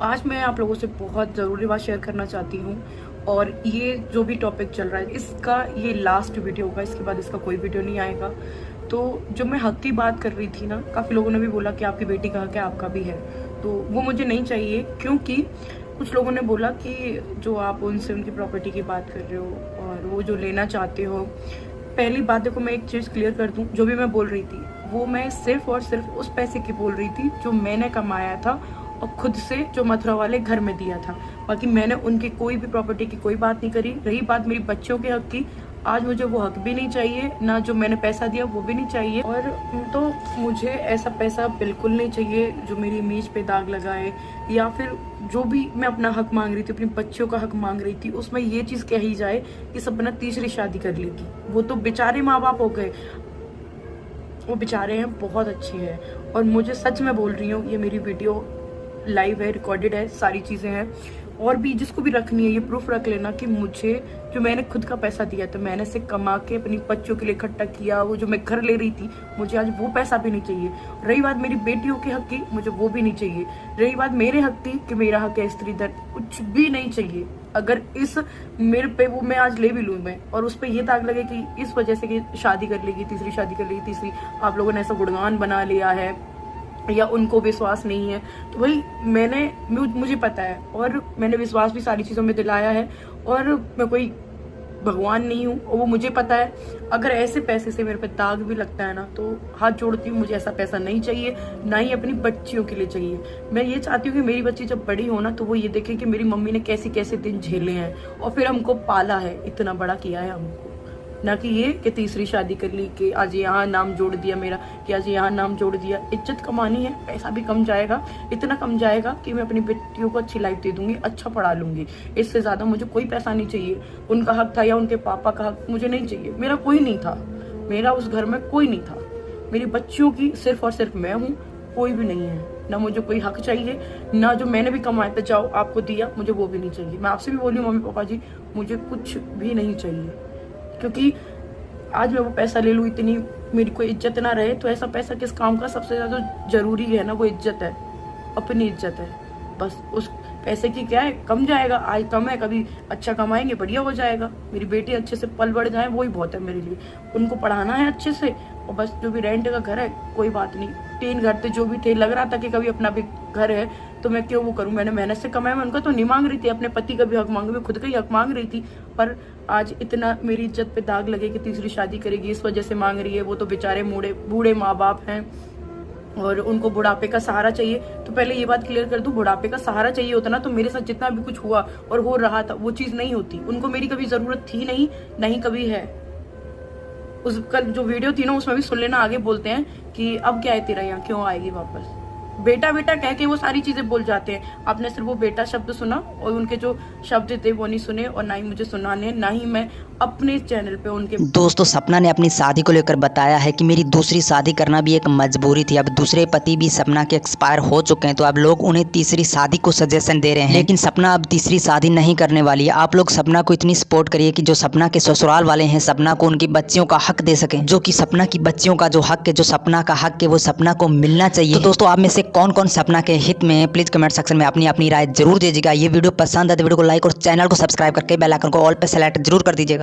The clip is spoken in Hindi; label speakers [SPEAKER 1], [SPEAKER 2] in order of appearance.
[SPEAKER 1] आज मैं आप लोगों से बहुत ज़रूरी बात शेयर करना चाहती हूँ। और ये जो भी टॉपिक चल रहा है इसका ये लास्ट वीडियो होगा, इसके बाद इसका कोई वीडियो नहीं आएगा। तो जो मैं हक की बात कर रही थी ना, काफ़ी लोगों ने भी बोला कि आपकी बेटी का हक है, आपका भी है, तो वो मुझे नहीं चाहिए। क्योंकि कुछ लोगों ने बोला कि जो आप उनसे उनकी प्रॉपर्टी की बात कर रहे हो और वो जो लेना चाहते हो। पहली बात देखो, मैं एक चीज़ क्लियर कर दूं, जो भी मैं बोल रही थी वो मैं सिर्फ और सिर्फ उस पैसे की बोल रही थी जो मैंने कमाया था और खुद से जो मथुरा वाले घर में दिया था। बाकी मैंने उनकी कोई भी प्रॉपर्टी की कोई बात नहीं करी। रही बात मेरी बच्चों के हक की, आज मुझे वो हक भी नहीं चाहिए, ना जो मैंने पैसा दिया वो भी नहीं चाहिए। और तो मुझे ऐसा पैसा बिल्कुल नहीं चाहिए जो मेरी इमेज पे दाग लगाए, या फिर जो भी मैं अपना हक मांग रही थी, अपनी बच्चों का हक मांग रही थी, उसमें ये चीज़ कही जाए कि सपना तीसरी शादी कर लेगी। वो तो बेचारे माँ बाप हो गए, वो बेचारे हैं, बहुत अच्छे हैं। और मुझे सच में बोल रही हूँ, ये मेरी वीडियो लाइव है, रिकॉर्डेड है, सारी चीज़ें हैं। और भी जिसको भी रखनी है ये प्रूफ रख लेना कि मुझे जो मैंने खुद का पैसा दिया था, मैंने से कमा के अपनी बच्चों के लिए इकट्ठा किया, वो जो मैं घर ले रही थी, मुझे आज वो पैसा भी नहीं चाहिए। रही बात मेरी बेटियों के हक की, मुझे वो भी नहीं चाहिए। रही बात मेरे हक की कि मेरा हक है स्त्री धन, कुछ भी नहीं चाहिए। अगर इस मेरे पे वो मैं आज ले भी लूँ मैं, और उस पर ये दाग लगे कि इस वजह से कि शादी कर लेगी, तीसरी शादी कर लेगी, तीसरी, आप लोगों ने ऐसा गुणगान बना लिया है या उनको विश्वास नहीं है, तो भाई मुझे पता है और मैंने विश्वास भी सारी चीज़ों में दिलाया है। और मैं कोई भगवान नहीं हूँ, और वो मुझे पता है। अगर ऐसे पैसे से मेरे पे दाग भी लगता है ना, तो हाथ जोड़ती हूँ, मुझे ऐसा पैसा नहीं चाहिए, ना ही अपनी बच्चियों के लिए चाहिए। मैं ये चाहती हूँ कि मेरी बच्ची जब बड़ी हो ना, तो वो ये देखे कि मेरी मम्मी ने कैसे कैसे दिन झेले हैं और फिर हमको पाला है, इतना बड़ा किया है हमको। ना कि ये कि तीसरी शादी कर ली, कि आज यहाँ नाम जोड़ दिया मेरा, कि आज यहाँ नाम जोड़ दिया। इज्जत कमानी है, पैसा भी कम जाएगा, इतना कम जाएगा कि मैं अपनी बेटियों को अच्छी लाइफ दे दूंगी, अच्छा पढ़ा लूंगी। इससे ज़्यादा मुझे कोई पैसा नहीं चाहिए। उनका हक था या उनके पापा का हक, मुझे नहीं चाहिए। मेरा कोई नहीं था, मेरा उस घर में कोई नहीं था। मेरी बच्चियों की सिर्फ और सिर्फ मैं हूँ, कोई भी नहीं है। ना मुझे कोई हक चाहिए, ना जो मैंने भी कमाया था जाओ आपको दिया, मुझे वो भी नहीं चाहिए। मैं आपसे भी बोली हूँ, मम्मी पापा जी, मुझे कुछ भी नहीं चाहिए। क्योंकि आज मैं वो पैसा ले लूँ, इतनी मेरी कोई इज्जत ना रहे, तो ऐसा पैसा किस काम का? सबसे ज़्यादा जरूरी है ना वो इज्जत है, अपनी इज्जत है। बस उस पैसे की क्या है, कम जाएगा, आज कम है, कभी अच्छा कमाएंगे, बढ़िया हो जाएगा। मेरी बेटी अच्छे से पल बढ़ जाए, वही बहुत है मेरे लिए। उनको पढ़ाना है अच्छे से, और बस जो भी रेंट का घर है कोई बात नहीं। 3 घर थे जो भी थे, लग रहा था कि कभी अपना भी घर है तो मैं क्यों वो करूं। मैंने मेहनत से कमाया, मैं उनका तो नहीं मांग रही थी, अपने पति का भी हक मांग रही, खुद का ही हक मांग रही थी। पर आज इतना मेरी इज्जत पे दाग लगे कि तीसरी शादी करेगी, इस वजह से मांग रही है। वो तो बेचारे बूढ़े माँ बाप हैं और उनको बुढ़ापे का सहारा चाहिए। तो पहले ये बात क्लियर कर दूं, बुढ़ापे का सहारा चाहिए होता ना, तो मेरे साथ जितना भी कुछ हुआ और हो रहा था वो चीज़ नहीं होती। उनको मेरी कभी ज़रूरत थी नहीं, नहीं कभी है। उस कल जो वीडियो थी ना, उसमें भी सुन लेना, आगे बोलते हैं कि अब क्या है तेरा, यहाँ क्यों आएगी वापस, बेटा बेटा कह के वो सारी चीजें बोल जाते हैं। आपने सिर्फ वो बेटा शब्द सुना और उनके जो शब्द थे वो नहीं सुने, और ना ही मुझे सुनाने, ना ही मैं अपने चैनल पे उनके।
[SPEAKER 2] दोस्तों, सपना ने अपनी शादी को लेकर बताया है कि मेरी दूसरी शादी करना भी एक मजबूरी थी। अब दूसरे पति भी सपना के एक्सपायर हो चुके हैं, तो अब लोग उन्हें तीसरी शादी को सजेशन दे रहे हैं। लेकिन सपना अब तीसरी शादी नहीं करने वाली है। आप लोग सपना को इतनी सपोर्ट करिए कि जो सपना के ससुराल वाले हैं सपना को उनकी बच्चियों का हक दे सकें, जो कि सपना की बच्चियों का जो हक है, जो सपना का हक है, वो सपना को मिलना चाहिए। तो दोस्तों, आप में से कौन कौन सपना के हित में है, प्लीज कमेंट सेक्शन में अपनी अपनी राय जरूर दीजिएगा। ये वीडियो पसंद है तो वीडियो को लाइक और चैनल को सब्सक्राइब करके बेल आइकन को ऑल पे सेलेक्ट जरूर कर दीजिएगा।